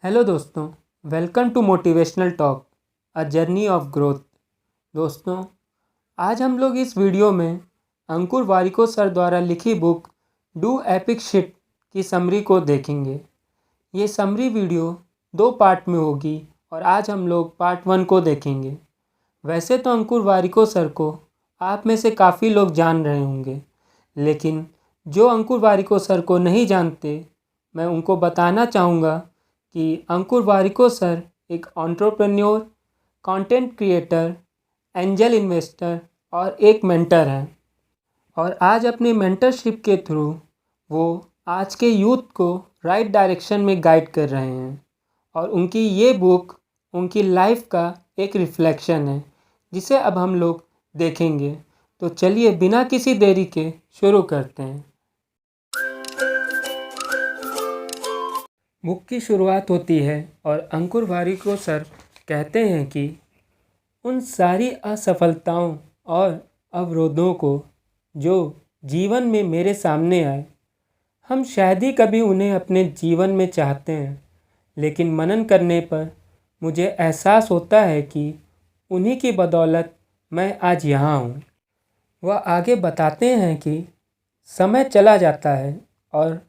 Hello दोस्तों, welcome to motivational talk a journey of growth. दोस्तों, आज हम लोग इस वीडियो में अंकुर वारिको सर द्वारा लिखी बुक डू एपिक शिट की समरी को देखेंगे। ये समरी वीडियो 2 पार्ट में होगी और आज हम लोग पार्ट 1 को देखेंगे। वैसे तो अंकुर वारिको सर को आप में से काफ़ी लोग जान रहे होंगे, लेकिन जो अंकुर वारिको सर को नहीं जानते, मैं उनको बताना चाहूँगा कि अंकुर वारिको सर एक entrepreneur, content creator, angel investor और एक मेंटर हैं। और आज अपनी मेंटरशिप के थ्रू वो आज के यूथ को राइट डायरेक्शन में गाइड कर रहे हैं। और उनकी ये बुक उनकी लाइफ का एक रिफ्लेक्शन है, जिसे अब हम लोग देखेंगे। तो चलिए बिना किसी देरी के शुरू करते हैं। बुक की शुरुआत होती है और अंकुर वारिको सर कहते हैं कि उन सारी असफलताओं और अवरोधों को जो जीवन में मेरे सामने आए, हम शायद ही कभी उन्हें अपने जीवन में चाहते हैं, लेकिन मनन करने पर मुझे एहसास होता है कि उन्हीं की बदौलत मैं आज यहाँ हूँ। वह आगे बताते हैं कि समय चला जाता है और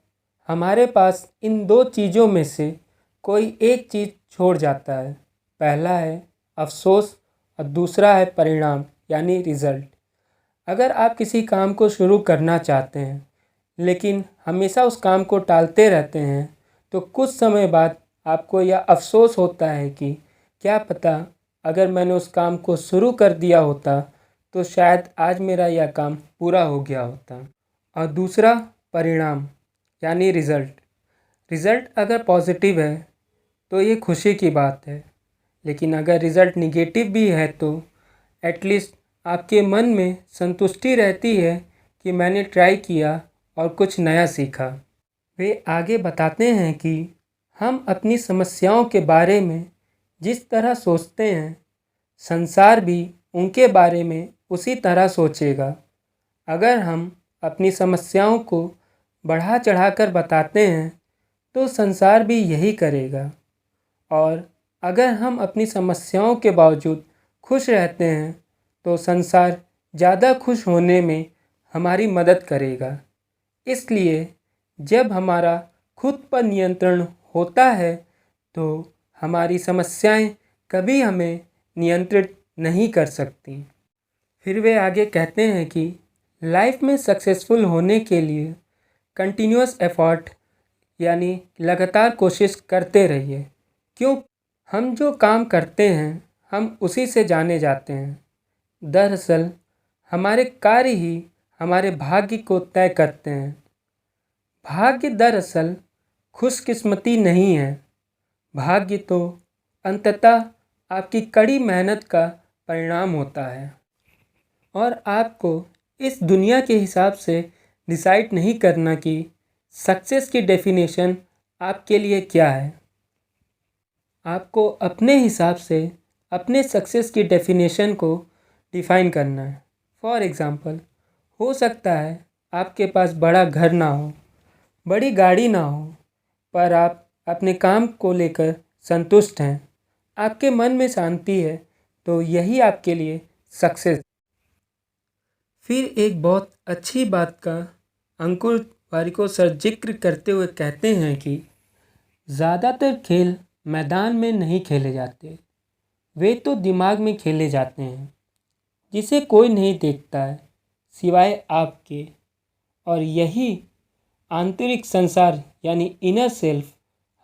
हमारे पास इन 2 चीज़ों में से कोई एक चीज़ छोड़ जाता है। पहला है अफसोस और दूसरा है परिणाम यानी रिज़ल्ट। अगर आप किसी काम को शुरू करना चाहते हैं लेकिन हमेशा उस काम को टालते रहते हैं, तो कुछ समय बाद आपको यह अफसोस होता है कि क्या पता अगर मैंने उस काम को शुरू कर दिया होता तो शायद आज मेरा यह काम पूरा हो गया होता। और दूसरा परिणाम यानी रिज़ल्ट अगर पॉजिटिव है तो ये खुशी की बात है, लेकिन अगर रिज़ल्ट निगेटिव भी है तो एटलीस्ट आपके मन में संतुष्टि रहती है कि मैंने ट्राई किया और कुछ नया सीखा। वे आगे बताते हैं कि हम अपनी समस्याओं के बारे में जिस तरह सोचते हैं, संसार भी उनके बारे में उसी तरह सोचेगा। अगर हम अपनी समस्याओं को बढ़ा चढ़ाकर बताते हैं तो संसार भी यही करेगा। और अगर हम अपनी समस्याओं के बावजूद खुश रहते हैं तो संसार ज़्यादा खुश होने में हमारी मदद करेगा। इसलिए जब हमारा खुद पर नियंत्रण होता है तो हमारी समस्याएं कभी हमें नियंत्रित नहीं कर सकती। फिर वे आगे कहते हैं कि लाइफ में सक्सेसफुल होने के लिए कंटिन्यूअस एफर्ट यानी लगातार कोशिश करते रहिए। क्यों? हम जो काम करते हैं हम उसी से जाने जाते हैं। दरअसल हमारे कार्य ही हमारे भाग्य को तय करते हैं। भाग्य दरअसल खुशकिस्मती नहीं है। भाग्य तो अंततः आपकी कड़ी मेहनत का परिणाम होता है। और आपको इस दुनिया के हिसाब से डिसाइड नहीं करना कि सक्सेस की डेफिनेशन आपके लिए क्या है। आपको अपने हिसाब से अपने सक्सेस की डेफिनेशन को डिफ़ाइन करना है। फॉर एग्ज़ाम्पल, हो सकता है आपके पास बड़ा घर ना हो, बड़ी गाड़ी ना हो, पर आप अपने काम को लेकर संतुष्ट हैं, आपके मन में शांति है, तो यही आपके लिए सक्सेस। फिर एक बहुत अच्छी बात का अंकुर वारिको सर जिक्र करते हुए कहते हैं कि ज़्यादातर खेल मैदान में नहीं खेले जाते, वे तो दिमाग में खेले जाते हैं, जिसे कोई नहीं देखता है सिवाय आपके। और यही आंतरिक संसार यानी इनर सेल्फ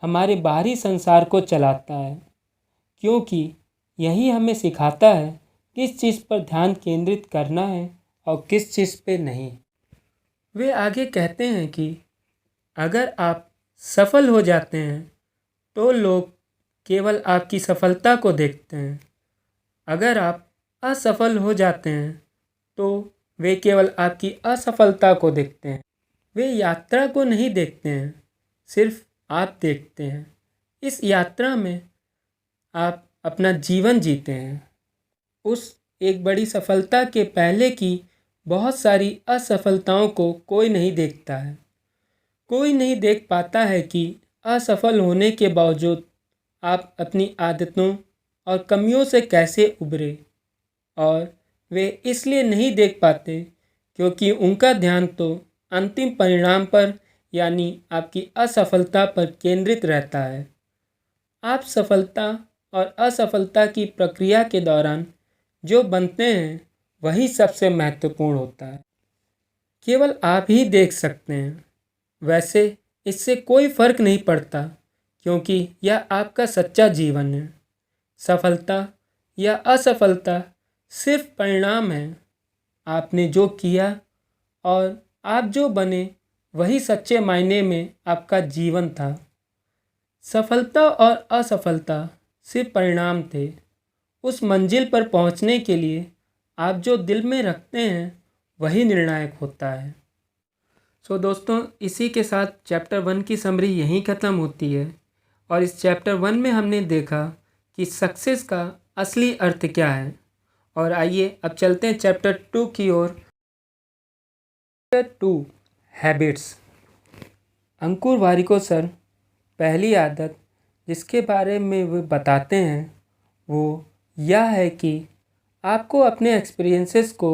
हमारे बाहरी संसार को चलाता है, क्योंकि यही हमें सिखाता है किस चीज़ पर ध्यान केंद्रित करना है और किस चीज़ पे नहीं। वे आगे कहते हैं कि अगर आप सफल हो जाते हैं तो लोग केवल आपकी सफलता को देखते हैं। अगर आप असफल हो जाते हैं तो वे केवल आपकी असफलता को देखते हैं। वे यात्रा को नहीं देखते हैं, सिर्फ आप देखते हैं। इस यात्रा में आप अपना जीवन जीते हैं। उस एक बड़ी सफलता के पहले की बहुत सारी असफलताओं को कोई नहीं देखता है। कोई नहीं देख पाता है कि असफल होने के बावजूद आप अपनी आदतों और कमियों से कैसे उभरे, और वे इसलिए नहीं देख पाते क्योंकि उनका ध्यान तो अंतिम परिणाम पर यानी आपकी असफलता पर केंद्रित रहता है। आप सफलता और असफलता की प्रक्रिया के दौरान जो बनते हैं वही सबसे महत्वपूर्ण होता है। केवल आप ही देख सकते हैं। वैसे इससे कोई फर्क नहीं पड़ता क्योंकि यह आपका सच्चा जीवन है। सफलता या असफलता सिर्फ परिणाम है। आपने जो किया और आप जो बने वही सच्चे मायने में आपका जीवन था। सफलता और असफलता सिर्फ परिणाम थे। उस मंजिल पर पहुंचने के लिए आप जो दिल में रखते हैं वही निर्णायक होता है। दोस्तों, इसी के साथ चैप्टर 1 की समरी यहीं ख़त्म होती है। और इस चैप्टर 1 में हमने देखा कि सक्सेस का असली अर्थ क्या है। और आइए अब चलते हैं चैप्टर 2 की ओर। Chapter 2 habits. Ankur Warikoo sir पहली आदत जिसके बारे में वो बताते हैं वो यह है कि आपको अपने एक्सपीरियंसेस को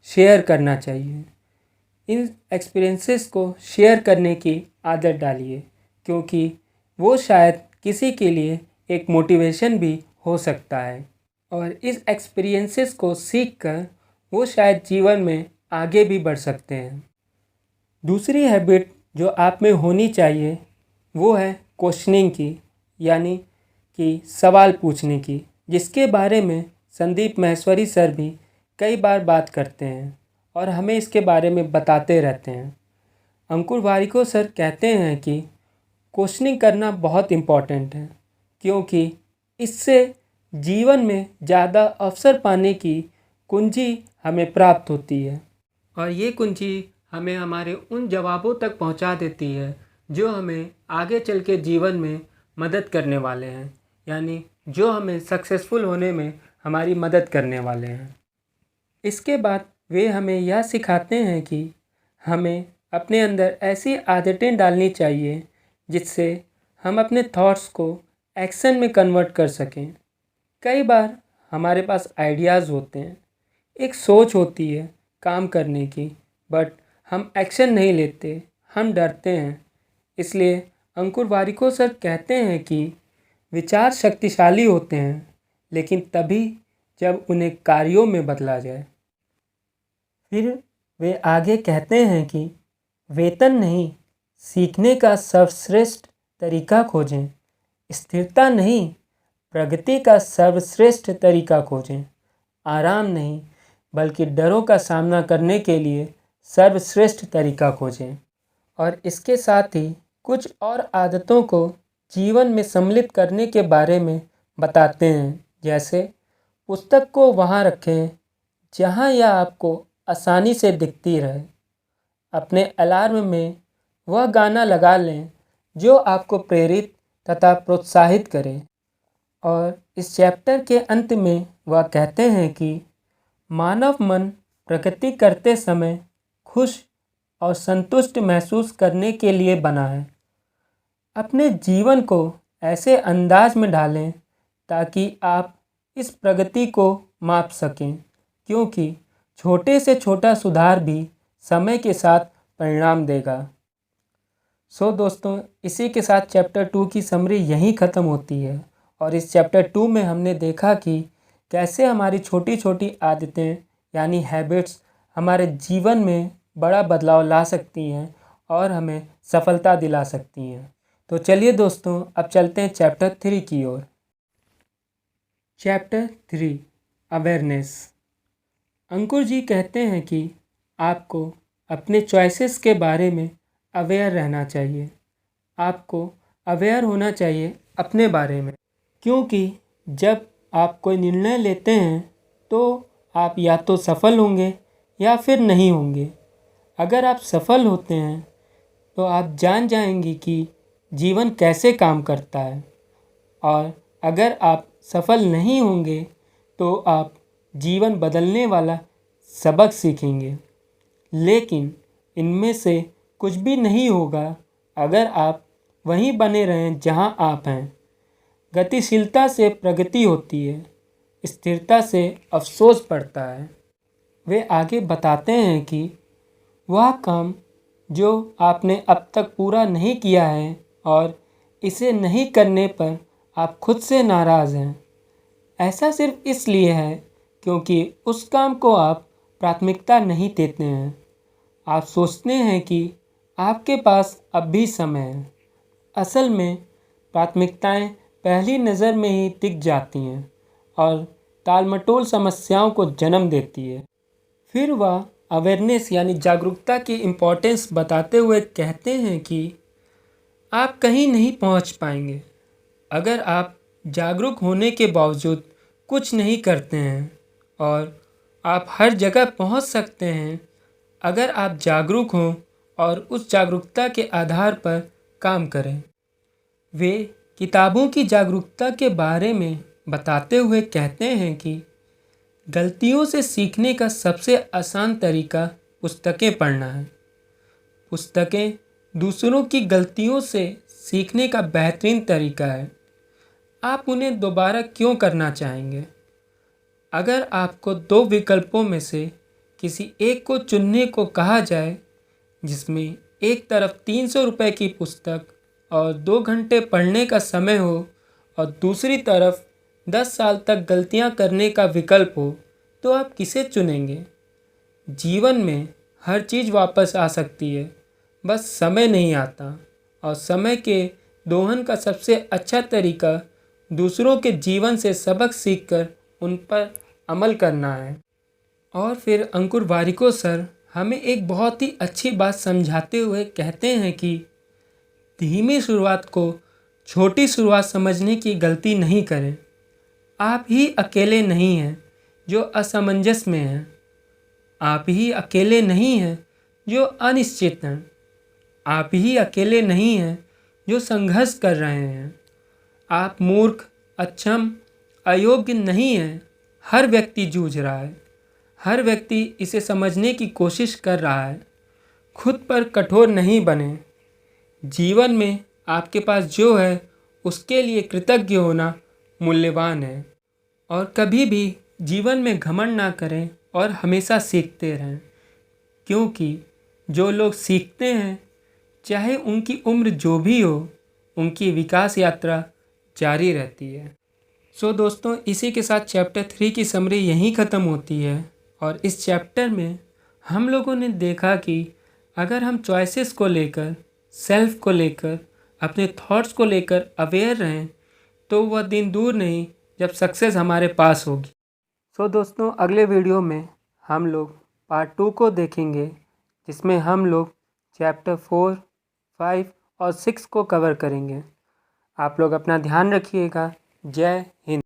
शेयर करना चाहिए। इन एक्सपीरियंसेस को शेयर करने की आदत डालिए क्योंकि वो शायद किसी के लिए एक मोटिवेशन भी हो सकता है और इस एक्सपीरियंसेस को सीखकर वो शायद जीवन में आगे भी बढ़ सकते हैं। दूसरी हैबिट जो आप में होनी चाहिए वो है क्वेश्चनिंग की, यानी कि सवाल पूछने की, जिसके बारे में संदीप माहेश्वरी सर भी कई बार बात करते हैं और हमें इसके बारे में बताते रहते हैं। अंकुर वारिको सर कहते हैं कि क्वेश्चनिंग करना बहुत इम्पॉर्टेंट है क्योंकि इससे जीवन में ज़्यादा अवसर पाने की कुंजी हमें प्राप्त होती है और ये कुंजी हमें हमारे उन जवाबों तक पहुंचा देती है जो हमें आगे चल के जीवन में मदद करने वाले हैं, यानी जो हमें सक्सेसफुल होने में हमारी मदद करने वाले हैं। इसके बाद वे हमें यह सिखाते हैं कि हमें अपने अंदर ऐसी आदतें डालनी चाहिए जिससे हम अपने थॉट्स को एक्शन में कन्वर्ट कर सकें। कई बार हमारे पास आइडियाज़ होते हैं, एक सोच होती है काम करने की, बट हम एक्शन नहीं लेते, हम डरते हैं। इसलिए अंकुर वारिको सर कहते हैं कि विचार शक्तिशाली होते हैं लेकिन तभी जब उन्हें कार्यों में बदला जाए। फिर वे आगे कहते हैं कि वेतन नहीं, सीखने का सर्वश्रेष्ठ तरीका खोजें। स्थिरता नहीं, प्रगति का सर्वश्रेष्ठ तरीका खोजें। आराम नहीं बल्कि डरों का सामना करने के लिए सर्वश्रेष्ठ तरीका खोजें। और इसके साथ ही कुछ और आदतों को जीवन में सम्मिलित करने के बारे में बताते हैं, जैसे पुस्तक को वहाँ रखें जहाँ यह आपको आसानी से दिखती रहे। अपने अलार्म में वह गाना लगा लें जो आपको प्रेरित तथा प्रोत्साहित करे। और इस चैप्टर के अंत में वह कहते हैं कि मानव मन प्रगति करते समय खुश और संतुष्ट महसूस करने के लिए बना है। अपने जीवन को ऐसे अंदाज में ढालें ताकि आप इस प्रगति को माप सकें, क्योंकि छोटे से छोटा सुधार भी समय के साथ परिणाम देगा। दोस्तों, इसी के साथ चैप्टर 2 की समरी यहीं ख़त्म होती है। और इस चैप्टर 2 में हमने देखा कि कैसे हमारी छोटी छोटी आदतें यानी हैबिट्स हमारे जीवन में बड़ा बदलाव ला सकती हैं और हमें सफलता दिला सकती हैं। तो चलिए दोस्तों, अब चलते हैं चैप्टर 3 की ओर। Chapter 3 awareness. अंकुर जी कहते हैं कि आपको अपने चॉइसेस के बारे में अवेयर रहना चाहिए। आपको अवेयर होना चाहिए अपने बारे में, क्योंकि जब आप कोई निर्णय लेते हैं तो आप या तो सफल होंगे या फिर नहीं होंगे। अगर आप सफल होते हैं तो आप जान जाएंगे कि जीवन कैसे काम करता है, और अगर आप सफल नहीं होंगे तो आप जीवन बदलने वाला सबक सीखेंगे। लेकिन इनमें से कुछ भी नहीं होगा अगर आप वहीं बने रहें जहां आप हैं। गतिशीलता से प्रगति होती है, स्थिरता से अफसोस पड़ता है। वे आगे बताते हैं कि वह काम जो आपने अब तक पूरा नहीं किया है और इसे नहीं करने पर आप खुद से नाराज़ हैं, ऐसा सिर्फ इसलिए है क्योंकि उस काम को आप प्राथमिकता नहीं देते हैं। आप सोचते हैं कि आपके पास अब भी समय है। असल में प्राथमिकताएं पहली नज़र में ही दिख जाती हैं और टालमटोल समस्याओं को जन्म देती है। फिर वह अवेयरनेस यानी जागरूकता की इम्पोर्टेंस बताते हुए कहते हैं कि आप कहीं नहीं पहुंच पाएंगे अगर आप जागरूक होने के बावजूद कुछ नहीं करते हैं, और आप हर जगह पहुंच सकते हैं अगर आप जागरूक हों और उस जागरूकता के आधार पर काम करें। वे किताबों की जागरूकता के बारे में बताते हुए कहते हैं कि गलतियों से सीखने का सबसे आसान तरीका पुस्तकें पढ़ना है। पुस्तकें दूसरों की गलतियों से सीखने का बेहतरीन तरीका है। आप उन्हें दोबारा क्यों करना चाहेंगे? अगर आपको दो विकल्पों में से किसी एक को चुनने को कहा जाए, जिसमें एक तरफ 300 रुपये की पुस्तक और 2 घंटे पढ़ने का समय हो और दूसरी तरफ 10 साल तक गलतियां करने का विकल्प हो, तो आप किसे चुनेंगे? जीवन में हर चीज़ वापस आ सकती है, बस समय नहीं आता, और समय के दोहन का सबसे अच्छा तरीका दूसरों के जीवन से सबक सीखकर उन पर अमल करना है। और फिर अंकुर वारिको सर हमें एक बहुत ही अच्छी बात समझाते हुए कहते हैं कि धीमी शुरुआत को छोटी शुरुआत समझने की गलती नहीं करें। आप ही अकेले नहीं हैं जो असमंजस में हैं। आप ही अकेले नहीं हैं जो अनिश्चित हैं। आप ही अकेले नहीं हैं जो संघर्ष कर रहे हैं। आप मूर्ख, अक्षम, अयोग्य नहीं हैं। हर व्यक्ति जूझ रहा है। हर व्यक्ति इसे समझने की कोशिश कर रहा है। खुद पर कठोर नहीं बने। जीवन में आपके पास जो है उसके लिए कृतज्ञ होना मूल्यवान है। और कभी भी जीवन में घमंड ना करें और हमेशा सीखते रहें, क्योंकि जो लोग सीखते हैं, चाहे उनकी उम्र जो भी हो, उनकी विकास यात्रा जारी रहती है। सो दोस्तों, इसी के साथ चैप्टर 3 की समरी यहीं ख़त्म होती है। और इस चैप्टर में हम लोगों ने देखा कि अगर हम चॉइसेस को लेकर, सेल्फ को लेकर, अपने थॉट्स को लेकर अवेयर रहें, तो वह दिन दूर नहीं जब सक्सेस हमारे पास होगी। सो दोस्तों, अगले वीडियो में हम लोग पार्ट 2 को देखेंगे, जिसमें हम लोग चैप्टर 4, 5 और 6 को कवर करेंगे। आप लोग अपना ध्यान रखिएगा। जय हिंद।